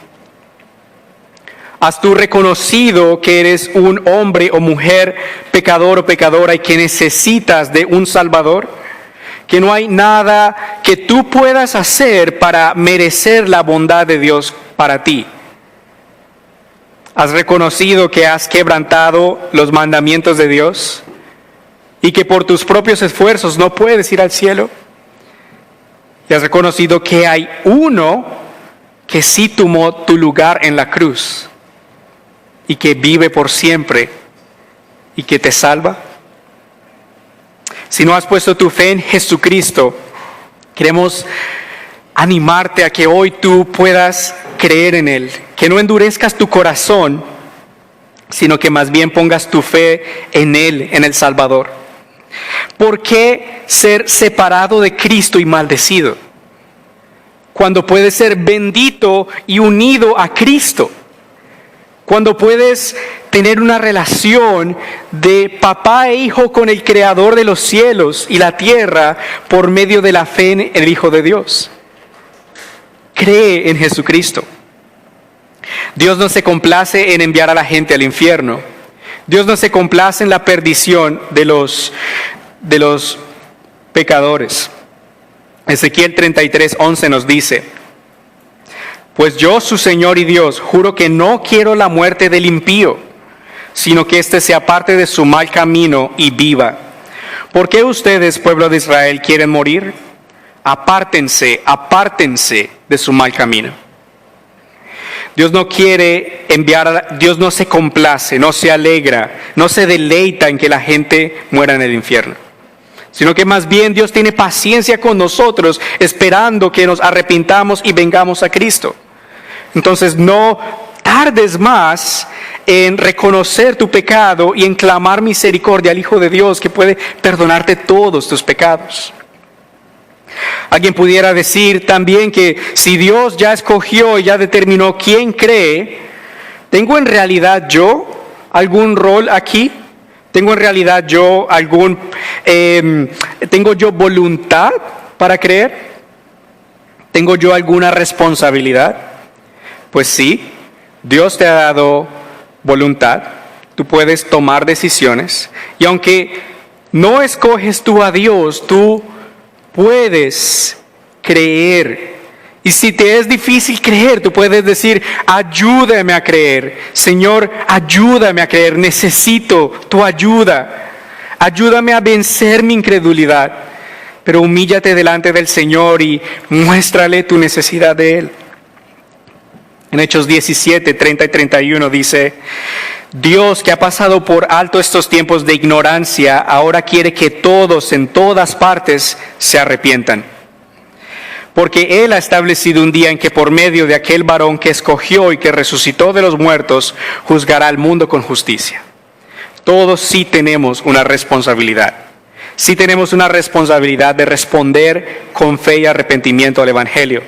¿Has tú reconocido que eres un hombre o mujer pecador o pecadora y que necesitas de un Salvador? Que no hay nada que tú puedas hacer para merecer la bondad de Dios para ti. ¿Has reconocido que has quebrantado los mandamientos de Dios y que por tus propios esfuerzos no puedes ir al cielo? ¿Y has reconocido que hay uno que sí tomó tu lugar en la cruz y que vive por siempre y que te salva? Si no has puesto tu fe en Jesucristo, queremos animarte a que hoy tú puedas creer en Él, que no endurezcas tu corazón, sino que más bien pongas tu fe en Él, en el Salvador. ¿Por qué ser separado de Cristo y maldecido, cuando puedes ser bendito y unido a Cristo? Cuando puedes tener una relación de papá e hijo con el Creador de los cielos y la tierra por medio de la fe en el Hijo de Dios. Cree en Jesucristo. Dios no se complace en enviar a la gente al infierno. Dios no se complace en la perdición de los pecadores. Ezequiel 33:11 nos dice: pues yo, su Señor y Dios, juro que no quiero la muerte del impío, sino que éste se aparte de su mal camino y viva. ¿Por qué ustedes, pueblo de Israel, quieren morir? Apártense de su mal camino. Dios no quiere Dios no se complace, no se alegra, no se deleita en que la gente muera en el infierno, sino que más bien Dios tiene paciencia con nosotros, esperando que nos arrepintamos y vengamos a Cristo. Entonces no tardes más en reconocer tu pecado y en clamar misericordia al Hijo de Dios, que puede perdonarte todos tus pecados. Alguien pudiera decir también que si Dios ya escogió y ya determinó quién cree, ¿tengo en realidad yo algún rol aquí? ¿Tengo en realidad yo tengo yo voluntad para creer? ¿Tengo yo alguna responsabilidad? Pues sí, Dios te ha dado voluntad, tú puedes tomar decisiones, y aunque no escoges tú a Dios, tú puedes creer. Y si te es difícil creer, tú puedes decir: ayúdame a creer, Señor, ayúdame a creer, necesito tu ayuda, ayúdame a vencer mi incredulidad. Pero humíllate delante del Señor y muéstrale tu necesidad de Él. En Hechos 17, 30 y 31 dice: Dios, que ha pasado por alto estos tiempos de ignorancia, ahora quiere que todos en todas partes se arrepientan. Porque Él ha establecido un día en que por medio de aquel varón que escogió y que resucitó de los muertos, juzgará al mundo con justicia. Todos sí tenemos una responsabilidad. Sí tenemos una responsabilidad de responder con fe y arrepentimiento al Evangelio.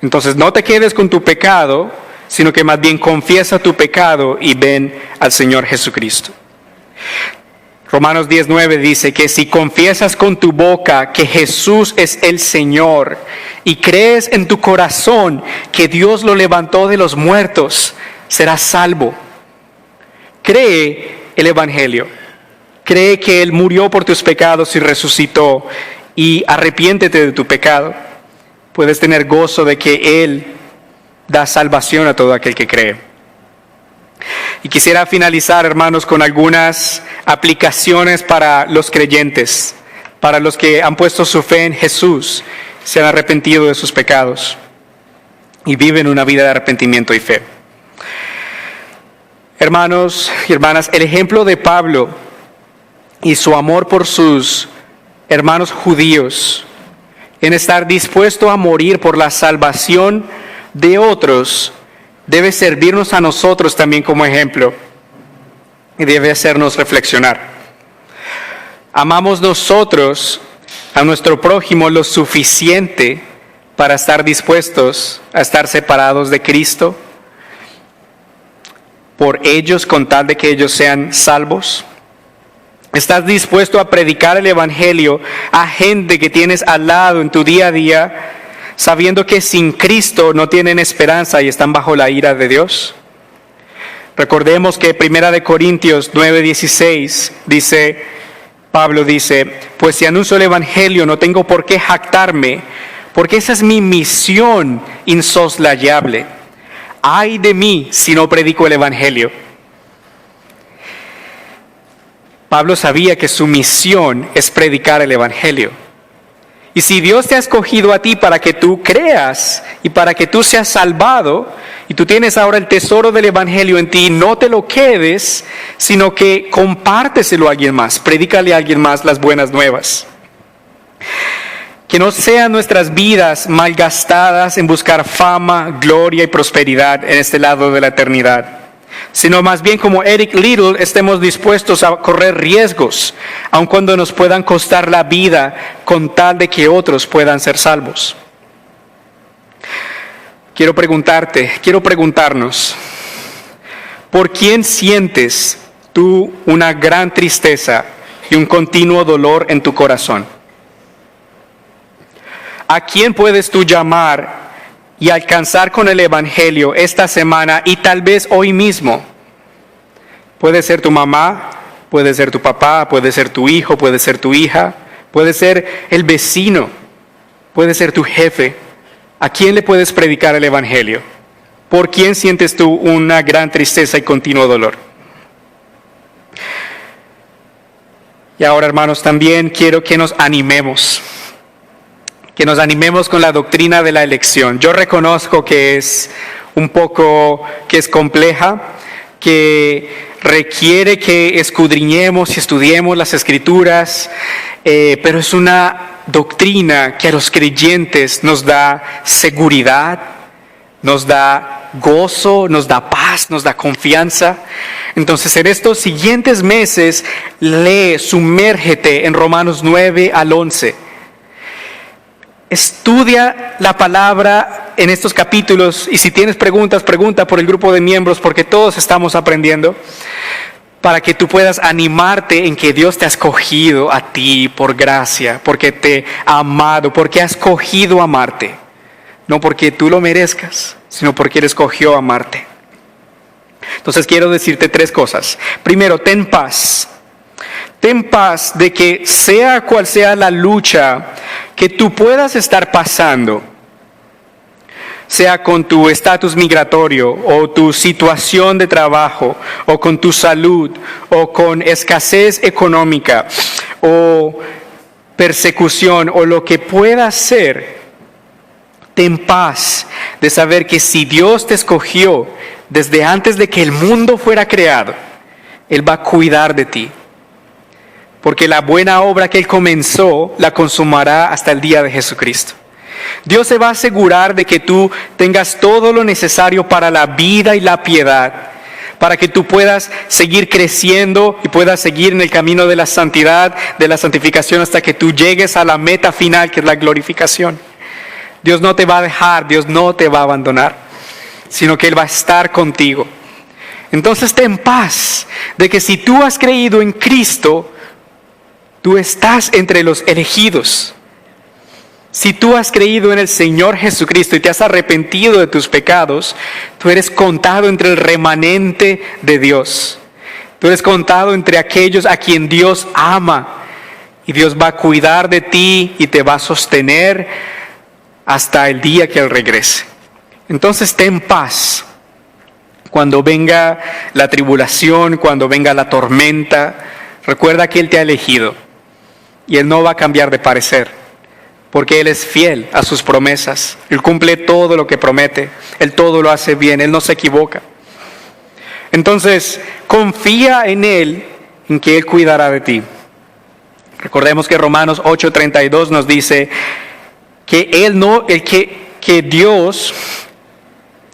Entonces no te quedes con tu pecado, sino que más bien confiesa tu pecado y ven al Señor Jesucristo. Romanos 10:9 dice que si confiesas con tu boca que Jesús es el Señor y crees en tu corazón que Dios lo levantó de los muertos, serás salvo. Cree el Evangelio. Cree que Él murió por tus pecados y resucitó, y arrepiéntete de tu pecado. Puedes tener gozo de que Él da salvación a todo aquel que cree. Y quisiera finalizar, hermanos, con algunas aplicaciones para los creyentes, para los que han puesto su fe en Jesús, se han arrepentido de sus pecados y viven una vida de arrepentimiento y fe. Hermanos y hermanas, el ejemplo de Pablo y su amor por sus hermanos judíos en estar dispuesto a morir por la salvación de otros debe servirnos a nosotros también como ejemplo y debe hacernos reflexionar. ¿Amamos nosotros a nuestro prójimo lo suficiente para estar dispuestos a estar separados de Cristo por ellos con tal de que ellos sean salvos? ¿Estás dispuesto a predicar el Evangelio a gente que tienes al lado en tu día a día, sabiendo que sin Cristo no tienen esperanza y están bajo la ira de Dios? Recordemos que 1 Corintios 9:16 dice, Pablo dice, pues si anuncio el Evangelio no tengo por qué jactarme, porque esa es mi misión insoslayable. Ay de mí si no predico el Evangelio. Pablo sabía que su misión es predicar el Evangelio. Y si Dios te ha escogido a ti para que tú creas y para que tú seas salvado, y tú tienes ahora el tesoro del Evangelio en ti, no te lo quedes, sino que compárteselo a alguien más, predícale a alguien más las buenas nuevas. Que no sean nuestras vidas malgastadas en buscar fama, gloria y prosperidad en este lado de la eternidad, sino más bien como Eric Liddell estemos dispuestos a correr riesgos, aun cuando nos puedan costar la vida, con tal de que otros puedan ser salvos. Quiero preguntarnos, ¿por quién sientes tú una gran tristeza y un continuo dolor en tu corazón? ¿A quién puedes tú llamar y alcanzar con el Evangelio esta semana y tal vez hoy mismo? Puede ser tu mamá, puede ser tu papá, puede ser tu hijo, puede ser tu hija, puede ser el vecino, puede ser tu jefe. ¿A quién le puedes predicar el Evangelio? ¿Por quién sientes tú una gran tristeza y continuo dolor? Y ahora, hermanos, también quiero que nos animemos. Que nos animemos con la doctrina de la elección. Yo reconozco que es compleja, que requiere que escudriñemos y estudiemos las Escrituras, pero es una doctrina que a los creyentes nos da seguridad, nos da gozo, nos da paz, nos da confianza. Entonces, en estos siguientes meses, sumérgete en Romanos 9 al 11. Estudia la palabra en estos capítulos, y si tienes preguntas, pregunta por el grupo de miembros, porque todos estamos aprendiendo, para que tú puedas animarte en que Dios te ha escogido a ti por gracia, porque te ha amado, porque ha escogido amarte, no porque tú lo merezcas, sino porque Él escogió amarte. Entonces quiero decirte 3 cosas. Primero, ten paz. Ten paz de que sea cual sea la lucha que tú puedas estar pasando, sea con tu estatus migratorio o tu situación de trabajo o con tu salud o con escasez económica o persecución o lo que pueda ser, ten paz de saber que si Dios te escogió desde antes de que el mundo fuera creado, Él va a cuidar de ti. Porque la buena obra que Él comenzó, la consumará hasta el día de Jesucristo. Dios se va a asegurar de que tú tengas todo lo necesario para la vida y la piedad, para que tú puedas seguir creciendo y puedas seguir en el camino de la santidad, de la santificación, hasta que tú llegues a la meta final, que es la glorificación. Dios no te va a dejar, Dios no te va a abandonar, sino que Él va a estar contigo. Entonces ten paz de que si tú has creído en Cristo, Tú estás entre los elegidos. Si tú has creído en el Señor Jesucristo y te has arrepentido de tus pecados, tú eres contado entre el remanente de Dios. Tú eres contado entre aquellos a quien Dios ama. Y Dios va a cuidar de ti y te va a sostener hasta el día que Él regrese. Entonces ten paz. Cuando venga la tribulación, cuando venga la tormenta, recuerda que Él te ha elegido. Y Él no va a cambiar de parecer. Porque Él es fiel a sus promesas. Él cumple todo lo que promete. Él todo lo hace bien. Él no se equivoca. Entonces, confía en Él, en que Él cuidará de ti. Recordemos que Romanos 8:32 nos dice que Dios,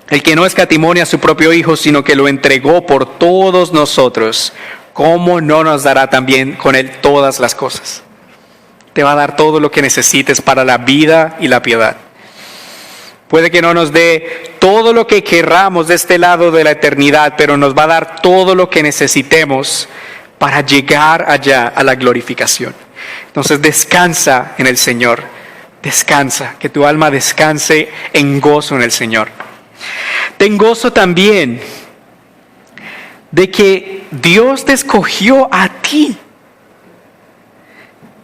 el que no escatimó a su propio Hijo, sino que lo entregó por todos nosotros, ¿cómo no nos dará también con Él todas las cosas? Te va a dar todo lo que necesites para la vida y la piedad. Puede que no nos dé todo lo que querramos de este lado de la eternidad, pero nos va a dar todo lo que necesitemos para llegar allá a la glorificación. Entonces descansa en el Señor. Descansa, que tu alma descanse en gozo en el Señor. Ten gozo también de que Dios te escogió a ti.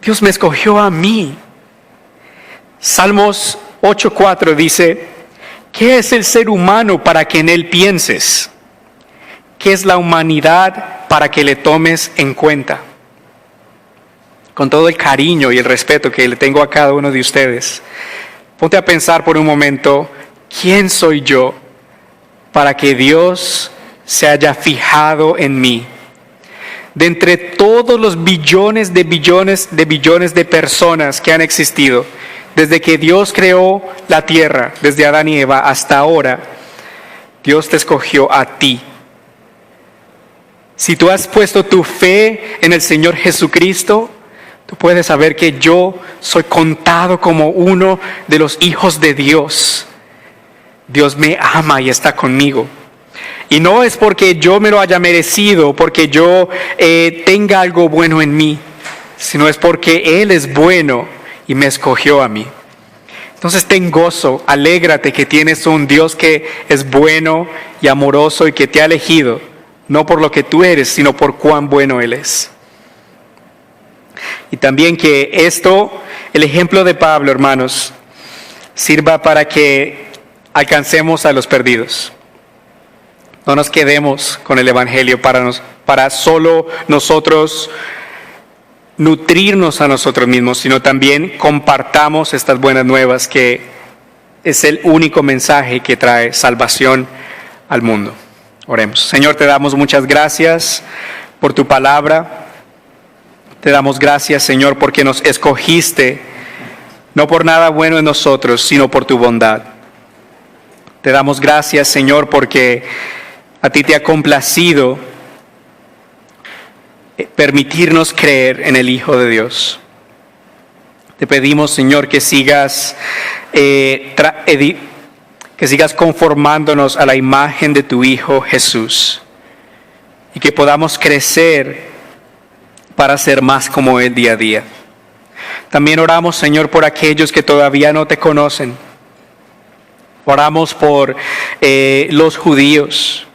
Dios me escogió a mí. Salmos 8:4 dice, ¿qué es el ser humano para que en él pienses? ¿Qué es la humanidad para que le tomes en cuenta? Con todo el cariño y el respeto que le tengo a cada uno de ustedes, ponte a pensar por un momento, ¿quién soy yo para que Dios se haya fijado en mí? De entre todos los billones de personas que han existido, desde que Dios creó la tierra, desde Adán y Eva hasta ahora, Dios te escogió a ti. Si tú has puesto tu fe en el Señor Jesucristo, tú puedes saber que yo soy contado como uno de los hijos de Dios. Dios me ama y está conmigo. Y no es porque yo me lo haya merecido, porque yo tenga algo bueno en mí, sino es porque Él es bueno y me escogió a mí. Entonces ten gozo, alégrate que tienes un Dios que es bueno y amoroso y que te ha elegido, no por lo que tú eres, sino por cuán bueno Él es. Y también que el ejemplo de Pablo, hermanos, sirva para que alcancemos a los perdidos. No nos quedemos con el Evangelio para solo nosotros nutrirnos a nosotros mismos, sino también compartamos estas buenas nuevas, que es el único mensaje que trae salvación al mundo. Oremos. Señor, te damos muchas gracias por tu palabra. Te damos gracias, Señor, porque nos escogiste, no por nada bueno en nosotros, sino por tu bondad. Te damos gracias, Señor, porque a ti te ha complacido permitirnos creer en el Hijo de Dios. Te pedimos, Señor, que sigas conformándonos a la imagen de tu Hijo Jesús y que podamos crecer para ser más como Él día a día. También oramos, Señor, por aquellos que todavía no te conocen. Oramos por los judíos.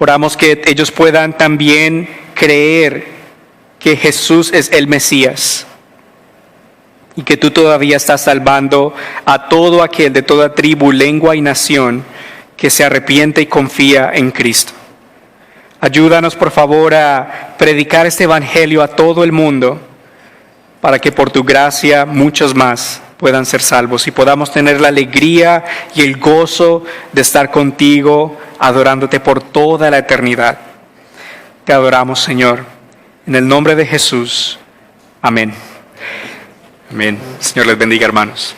Oramos que ellos puedan también creer que Jesús es el Mesías y que tú todavía estás salvando a todo aquel de toda tribu, lengua y nación que se arrepiente y confía en Cristo. Ayúdanos, por favor, a predicar este evangelio a todo el mundo para que por tu gracia muchos más puedan ser salvos y podamos tener la alegría y el gozo de estar contigo, adorándote por toda la eternidad. Te adoramos, Señor, en el nombre de Jesús. Amén. Amén. Señor les bendiga, hermanos.